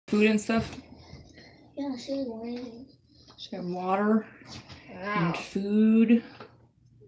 Food and stuff? Yeah, she was waiting. She got water and food.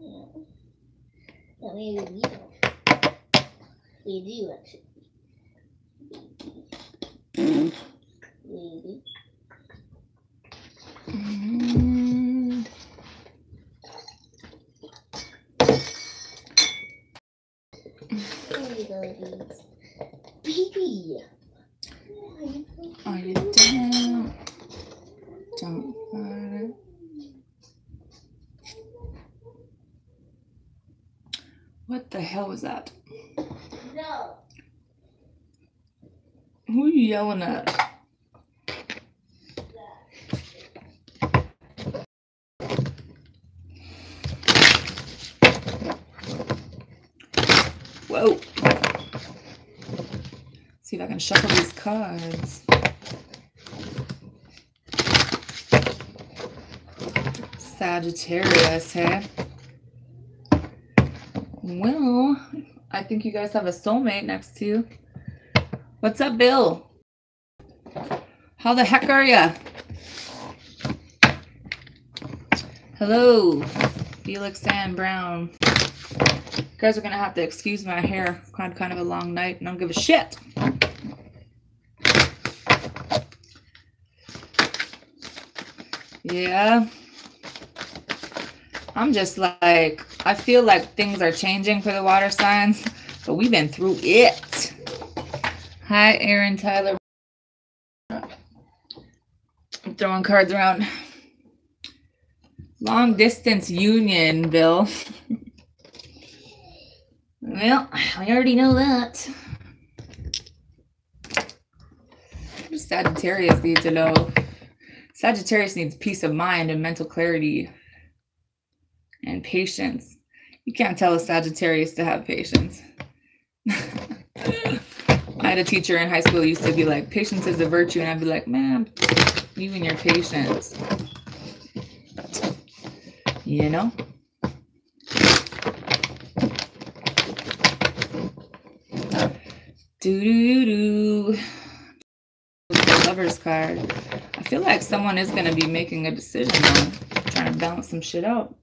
Yeah. Yeah, maybe we do actually. Maybe. And There you go, baby. are you down? Don't find it. What the hell was that? No. Who are you yelling at? Whoa. See if I can shuffle these cards. Sagittarius, hey? Well, I think you guys have a soulmate next to you. What's up, Bill? How the heck are ya? Hello, Felix and Brown. You guys are gonna have to excuse my hair. Kind of a long night, and I don't give a shit. Yeah. I'm just like, I feel like things are changing for the water signs, but we've been through it. Hi, Aaron, Tyler. I'm throwing cards around. Long distance union, Bill. Well, I already know that. What does Sagittarius need to know? Sagittarius needs peace of mind and mental clarity and patience. You can't tell a Sagittarius to have patience. I had a teacher in high school who used to be like, patience is a virtue. And I'd be like, man, you and your patience. You know? Do-do-do-do. The Lover's card. I feel like someone is going to be making a decision though, trying to balance some shit out.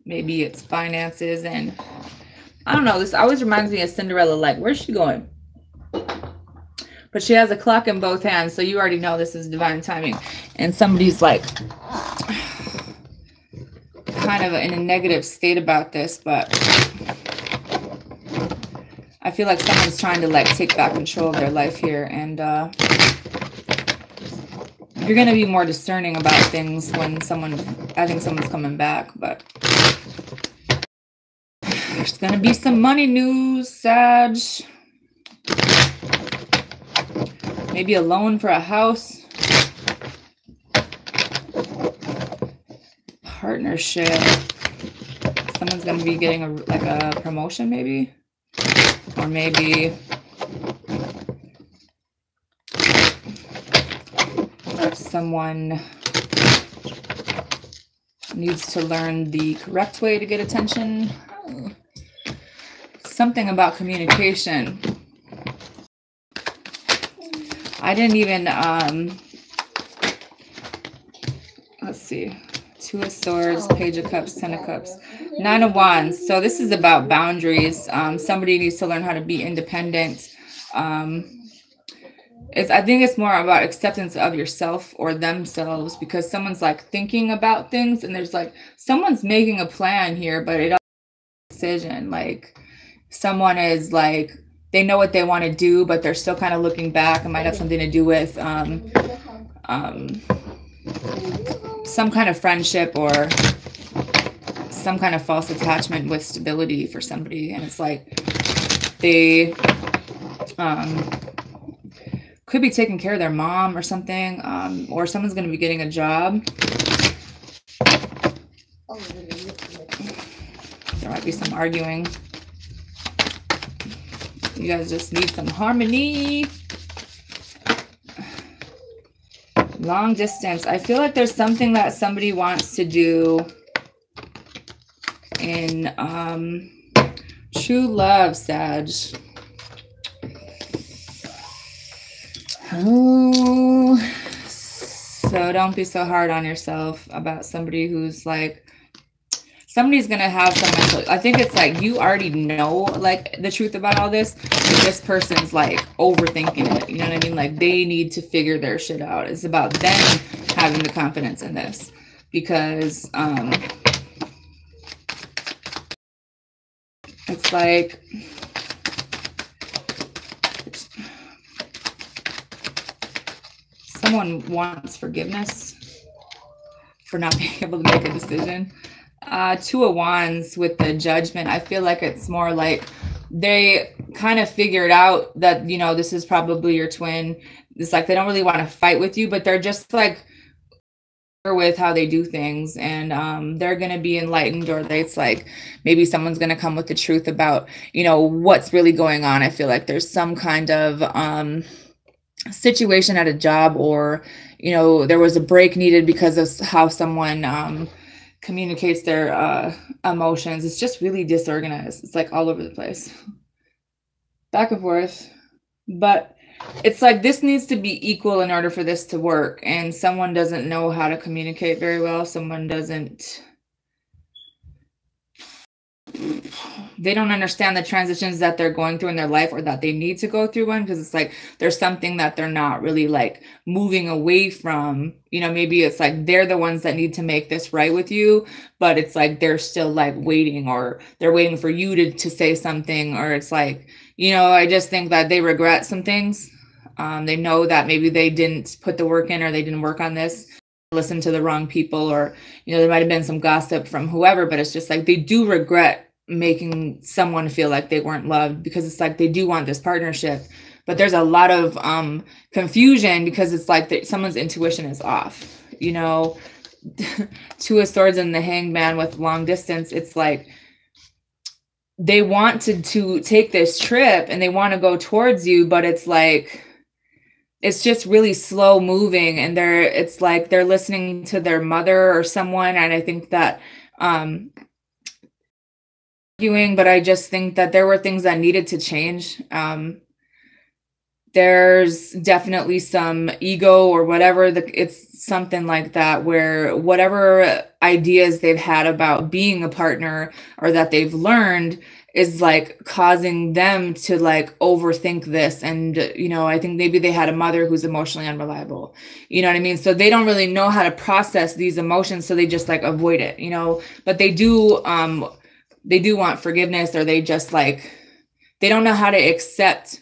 Maybe it's finances and I don't know. This always reminds me of Cinderella. Like, where's she going? But she has a clock in both hands, so you already know this is divine timing. And somebody's like kind of in a negative state about this, but I feel like someone's trying to like take back control of their life here, and you're going to be more discerning about things when I think someone's coming back, but there's going to be some money news, Sag. Maybe a loan for a house. Partnership. Someone's going to be getting a promotion maybe. Or maybe someone needs to learn the correct way to get attention. Something about communication. I didn't even, let's see. Two of Swords, Page of Cups, Ten of Cups, Nine of Wands. So this is about boundaries. Somebody needs to learn how to be independent. I think it's more about acceptance of yourself or themselves, because someone's like thinking about things and there's like, someone's making a plan here, but it also is a decision. Like someone is like, they know what they want to do, but they're still kind of looking back. It might have something to do with some kind of friendship or some kind of false attachment with stability for somebody. And it's like they could be taking care of their mom or something, or someone's going to be getting a job. There might be some arguing. You guys just need some harmony. Long distance. I feel like there's something that somebody wants to do in true love, Sag. Oh, so don't be so hard on yourself about somebody who's like, somebody's gonna have some mental, I think it's like you already know like the truth about all this, but this person's like overthinking it. You know what I mean? Like they need to figure their shit out. It's about them having the confidence in this, because it's like someone wants forgiveness for not being able to make a decision. Two of Wands with the Judgment. I feel like it's more like they kind of figured out that, you know, this is probably your twin. It's like they don't really want to fight with you, but they're just like with how they do things, and they're going to be enlightened, or it's like maybe someone's going to come with the truth about, you know, what's really going on. I feel like there's some kind of situation at a job, or, you know, there was a break needed because of how someone communicates their emotions. It's just really disorganized. It's like all over the place, back and forth. But it's like this needs to be equal in order for this to work, and someone doesn't know how to communicate very well. Someone doesn't, they don't understand the transitions that they're going through in their life, or that they need to go through one, because it's like there's something that they're not really like moving away from. You know, maybe it's like they're the ones that need to make this right with you, but it's like they're still like waiting, or they're waiting for you to say something, or it's like, you know, I just think that they regret some things. They know that maybe they didn't put the work in, or they didn't work on this, listen to the wrong people, or, you know, there might have been some gossip from whoever, but it's just like they do regret making someone feel like they weren't loved, because it's like they do want this partnership, but there's a lot of confusion, because it's like someone's intuition is off, you know. Two of Swords and the Hangman with long distance. It's like they want to take this trip and they want to go towards you, but it's like it's just really slow moving, and it's like they're listening to their mother or someone. And I think that but I just think that there were things that needed to change. There's definitely some ego or whatever, it's something like that, where whatever ideas they've had about being a partner, or that they've learned, is like causing them to like overthink this. And, you know, I think maybe they had a mother who's emotionally unreliable, you know what I mean? So they don't really know how to process these emotions, so they just like avoid it, you know. But they do want forgiveness, or they just like, they don't know how to accept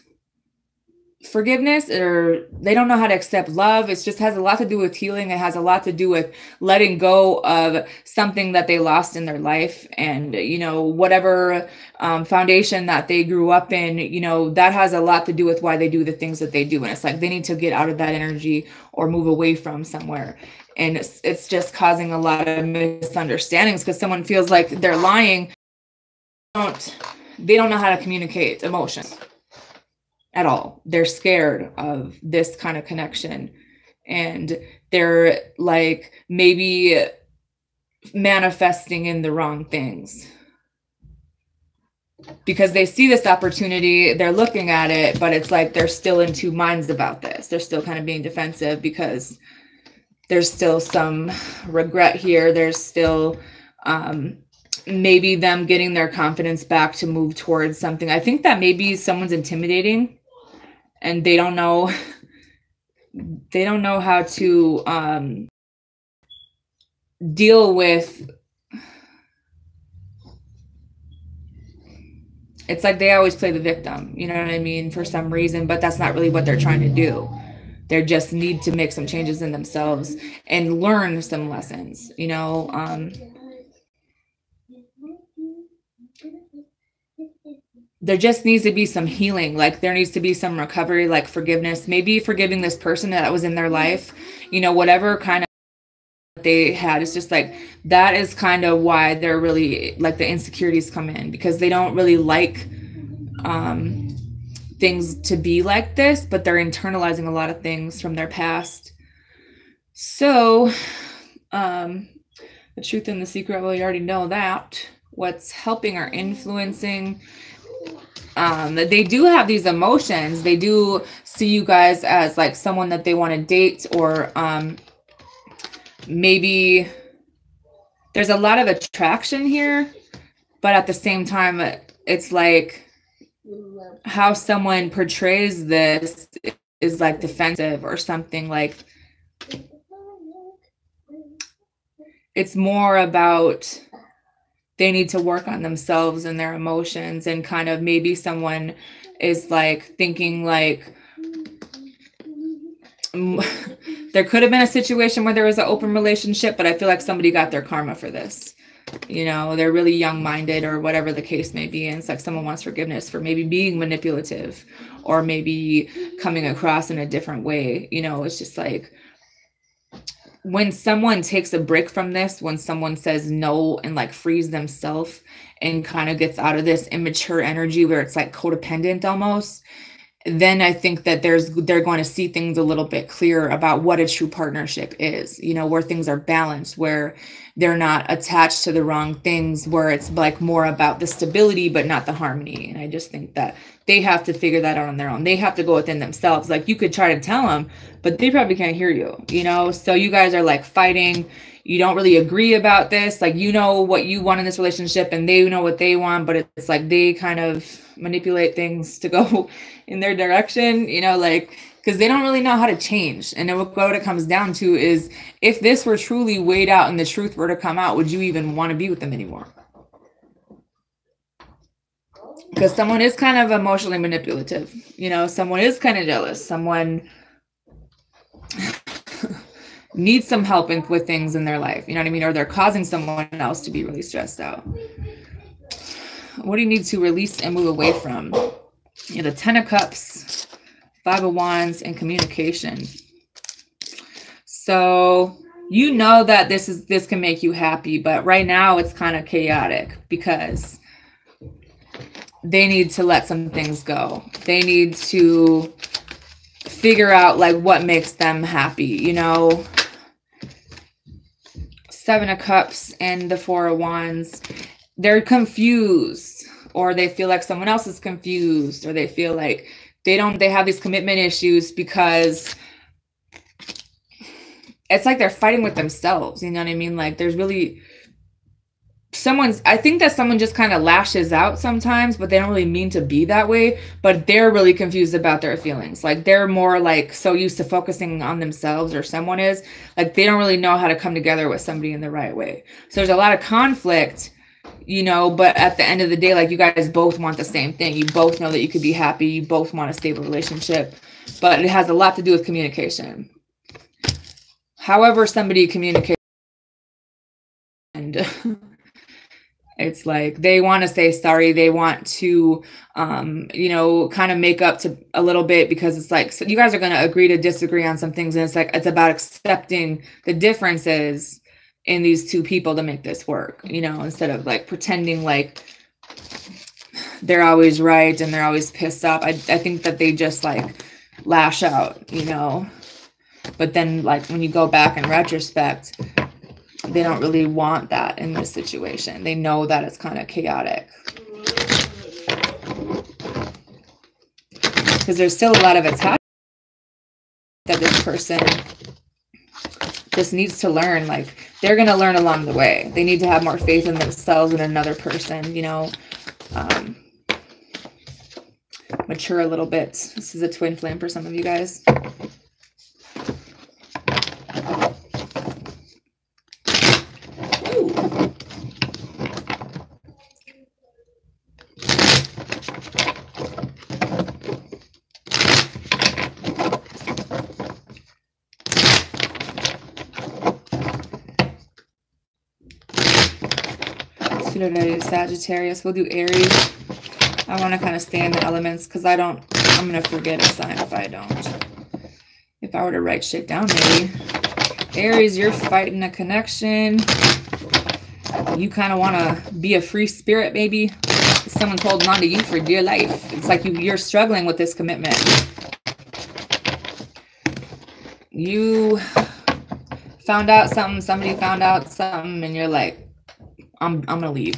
forgiveness, or they don't know how to accept love. It just has a lot to do with healing. It has a lot to do with letting go of something that they lost in their life, and, you know, whatever foundation that they grew up in, you know, that has a lot to do with why they do the things that they do. And it's like they need to get out of that energy or move away from somewhere. And it's just causing a lot of misunderstandings, because someone feels like they're lying. They don't know how to communicate emotions at all. They're scared of this kind of connection, and they're like maybe manifesting in the wrong things, because they see this opportunity, they're looking at it, but it's like they're still in two minds about this. They're still kind of being defensive, because there's still some regret here. There's still maybe them getting their confidence back to move towards something. I think that maybe someone's intimidating, and they don't know how to deal with. It's like they always play the victim, you know what I mean, for some reason, but that's not really what they're trying to do. They just need to make some changes in themselves and learn some lessons, you know. There just needs to be some healing. Like there needs to be some recovery, like forgiveness, maybe forgiving this person that was in their life, you know, whatever kind of they had. It's just like, that is kind of why they're really like the insecurities come in, because they don't really like things to be like this, but they're internalizing a lot of things from their past. So the truth and the secret, well, you already know that. What's helping or influencing, they do have these emotions. They do see you guys as like someone that they want to date, or maybe there's a lot of attraction here, but at the same time, it's like how someone portrays this is like defensive or something. Like it's more about they need to work on themselves and their emotions, and kind of maybe someone is like thinking like there could have been a situation where there was an open relationship, but I feel like somebody got their karma for this. You know, they're really young-minded or whatever the case may be. And it's like someone wants forgiveness for maybe being manipulative or maybe coming across in a different way. You know, it's just like when someone takes a break from this, when someone says no and like frees themselves and kind of gets out of this immature energy where it's like codependent almost, then I think that they're going to see things a little bit clearer about what a true partnership is, you know, where things are balanced, where they're not attached to the wrong things, where it's like more about the stability, but not the harmony. And I just think that they have to figure that out on their own. They have to go within themselves. Like you could try to tell them, but they probably can't hear you, you know? So you guys are like fighting. You don't really agree about this. Like, you know what you want in this relationship and they know what they want, but it's like they kind of manipulate things to go in their direction, you know, like, because they don't really know how to change. And then what it comes down to is if this were truly weighed out and the truth were to come out, would you even want to be with them anymore? Because someone is kind of emotionally manipulative, you know, someone is kind of jealous, someone needs some help with things in their life, you know what I mean? Or they're causing someone else to be really stressed out. What do you need to release and move away from? You know, the 10 of Cups, 5 of Wands, and communication. So you know that this can make you happy, but right now it's kind of chaotic because they need to let some things go. They need to figure out like what makes them happy, you know. 7 of Cups and the 4 of Wands. They're confused, or they feel like someone else is confused, or they feel like they have these commitment issues because it's like they're fighting with themselves. You know what I mean? Like there's really I think that someone just kind of lashes out sometimes, but they don't really mean to be that way, but they're really confused about their feelings. Like they're more like so used to focusing on themselves, or someone is like, they don't really know how to come together with somebody in the right way. So there's a lot of conflict, you know, but at the end of the day, like you guys both want the same thing. You both know that you could be happy. You both want a stable relationship, but it has a lot to do with communication. However, somebody communicates, and it's like they want to say sorry. They want to, you know, kind of make up to a little bit, because it's like, so you guys are going to agree to disagree on some things. And it's like, it's about accepting the differences in these two people to make this work, you know, instead of like pretending like they're always right and they're always pissed off. I think that they just like lash out, you know, but then like when you go back in retrospect, they don't really want that in this situation. They know that it's kind of chaotic because there's still a lot of attachment that this person just needs to learn. Like they're going to learn along the way. They need to have more faith in themselves and another person, you know, mature a little bit. This is a twin flame for some of you guys. Sagittarius. We'll do Aries. I want to kind of stay in the elements because I'm going to forget a sign if I don't. If I were to write shit down, maybe. Aries, you're fighting a connection. You kind of want to be a free spirit, maybe. Someone's holding on to you for dear life. It's like you're struggling with this commitment. You found out something, somebody found out something, and you're like, I'm gonna leave.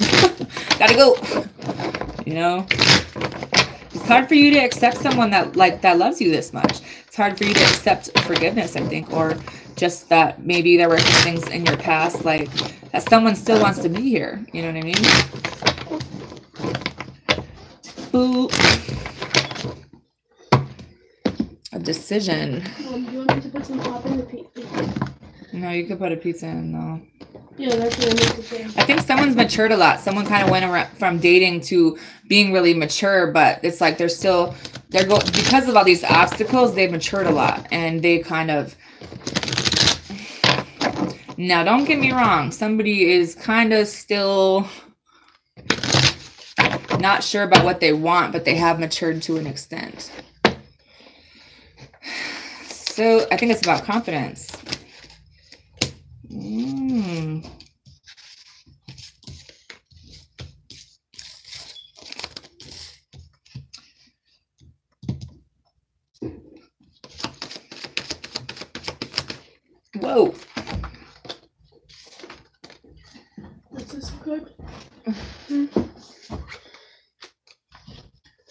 Gotta go. You know, hard for you to accept someone that loves you this much. It's hard for you to accept forgiveness, I think, or just that maybe there were some things in your past, like that someone still wants to be here. You know what I mean? Ooh. A decision. Do you want me to put some pop in the pizza? No, you could put a pizza in though. Yeah, that's what I meant to say. I think someone's matured a lot. Someone kind of went around from dating to being really mature, but it's like because of all these obstacles, they've matured a lot, and they kind of. Now, don't get me wrong. Somebody is kind of still not sure about what they want, but they have matured to an extent. So I think it's about confidence. Whoa. Is this good?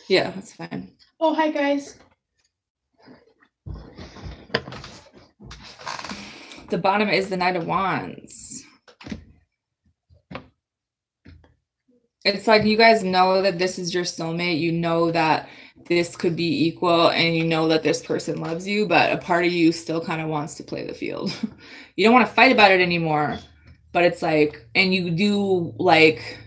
Yeah, that's fine. Oh, hi guys. The bottom is the Knight of Wands. It's like you guys know that this is your soulmate. You know that this could be equal, and you know that this person loves you, but a part of you still kind of wants to play the field. You don't want to fight about it anymore, but it's like, and you do like,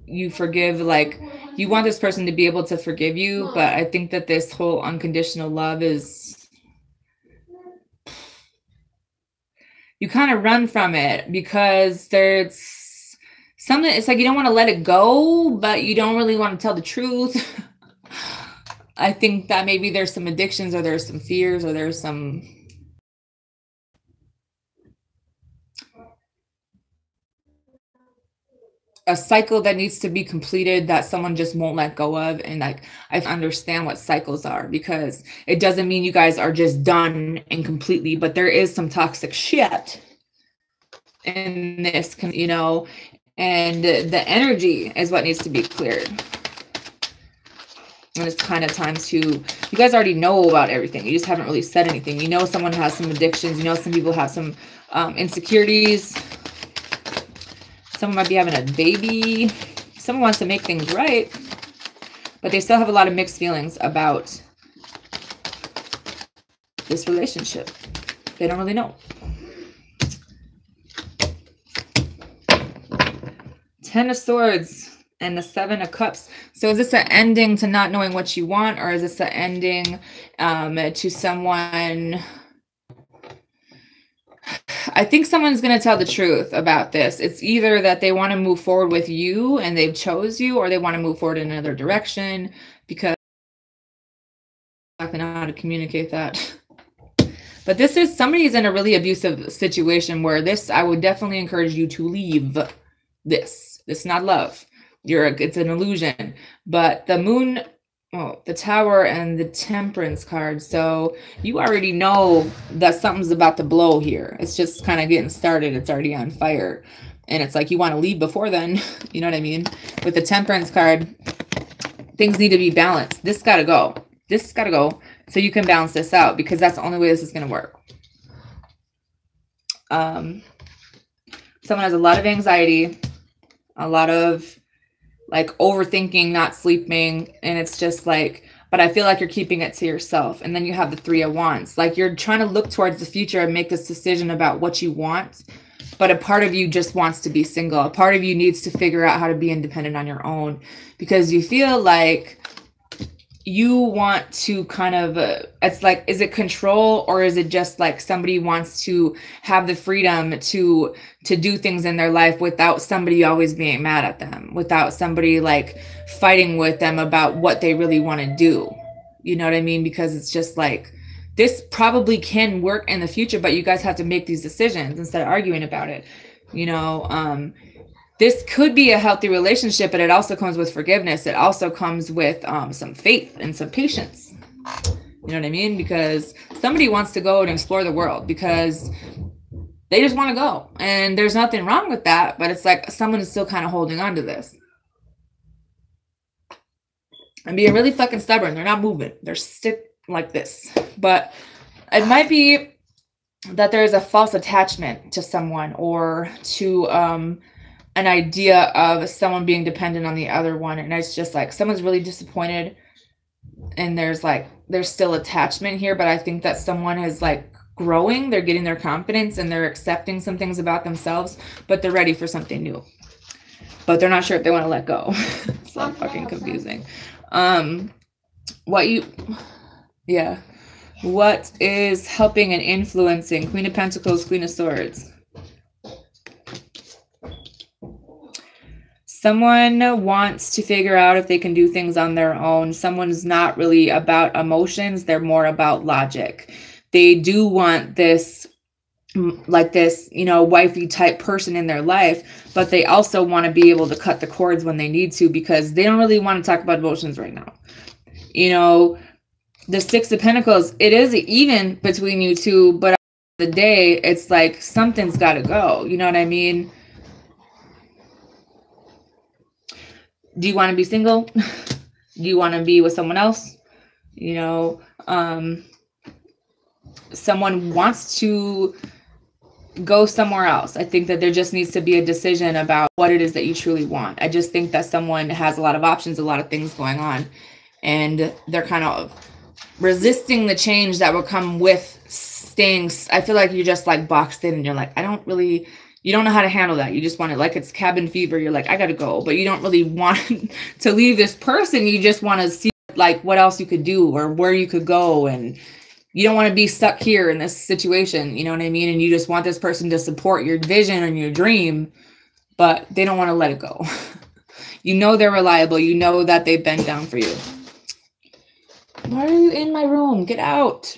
you forgive, like you want this person to be able to forgive you, but I think that this whole unconditional love is, you kind of run from it because there's something, it's like you don't want to let it go, but you don't really want to tell the truth. I think that maybe there's some addictions, or there's some fears, or there's some a cycle that needs to be completed that someone just won't let go of. And like, I understand what cycles are, because it doesn't mean you guys are just done and completely, but there is some toxic shit in this, you know, and the energy is what needs to be cleared. And it's kind of time to, you guys already know about everything. You just haven't really said anything. You know, someone has some addictions. You know, some people have some insecurities. Someone might be having a baby. Someone wants to make things right, but they still have a lot of mixed feelings about this relationship. They don't really know. 10 of Swords and the 7 of Cups. So is this an ending to not knowing what you want, or is this an ending to someone? I think someone's going to tell the truth about this. It's either that they want to move forward with you and they've chose you, or they want to move forward in another direction, because I don't know how to communicate that. But this is, somebody's in a really abusive situation where this, I would definitely encourage you to leave this. It's not love. It's an illusion. But the Moon, oh, the Tower and the Temperance card. So you already know that something's about to blow here. It's just kind of getting started. It's already on fire. And it's like you want to leave before then. You know what I mean? With the Temperance card, things need to be balanced. This got to go. This got to go. So you can balance this out, because that's the only way this is going to work. Someone has a lot of anxiety, a lot of like overthinking, not sleeping. And it's just like, but I feel like you're keeping it to yourself. And then you have the 3 of Wands. Like you're trying to look towards the future and make this decision about what you want. But a part of you just wants to be single. A part of you needs to figure out how to be independent on your own, because you feel like you want to kind of, it's like, is it control, or is it just like somebody wants to have the freedom to do things in their life without somebody always being mad at them, without somebody like fighting with them about what they really want to do? You know what I mean? Because it's just like, this probably can work in the future, but you guys have to make these decisions instead of arguing about it. You know, this could be a healthy relationship, but it also comes with forgiveness. It also comes with some faith and some patience. You know what I mean? Because somebody wants to go and explore the world because they just want to go. And there's nothing wrong with that, but it's like someone is still kind of holding on to this. and being really fucking stubborn. They're not moving. They're sit like this. But it might be that there's a false attachment to someone or to an idea of someone being dependent on the other one. And it's just like someone's really disappointed and there's still attachment here, but I think that someone is like growing, they're getting their confidence and they're accepting some things about themselves, but they're ready for something new. But they're not sure if they want to let go. It's so fucking confusing. What is helping and influencing? Queen of Pentacles, Queen of Swords. Someone wants to figure out if they can do things on their own. Someone's not really about emotions. They're more about logic. They do want this, like this, wifey type person in their life, but they also want to be able to cut the cords when they need to because they don't really want to talk about emotions right now. The Six of Pentacles, it is even between you two, but at the end of the day, it's like something's got to go. You know what I mean? Do you want to be single? Do you want to be with someone else? Someone wants to go somewhere else. I think that there just needs to be a decision about what it is that you truly want. I just think that someone has a lot of options, a lot of things going on, and they're kind of resisting the change that will come with staying. I feel like you're just like boxed in and you're like, you don't know how to handle that. You just want it like it's cabin fever. You're like, I gotta go, but you don't really want to leave this person. You just want to see like what else you could do or where you could go. And you don't want to be stuck here in this situation. You know what I mean? And you just want this person to support your vision and your dream, but they don't want to let it go. They're reliable. That they've been down for you. Why are you in my room? Get out.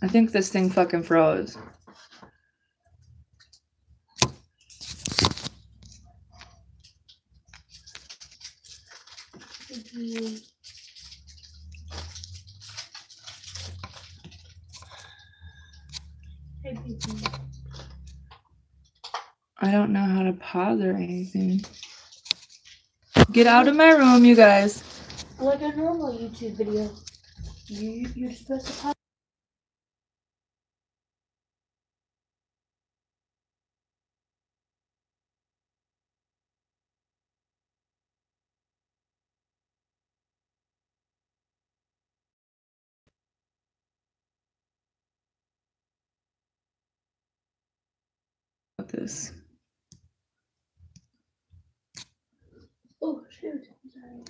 I think this thing fucking froze. I don't know how to pause or anything. Get out of my room, you guys. Like a normal YouTube video. You're supposed to pause. This. Oh shoot! I'm sorry.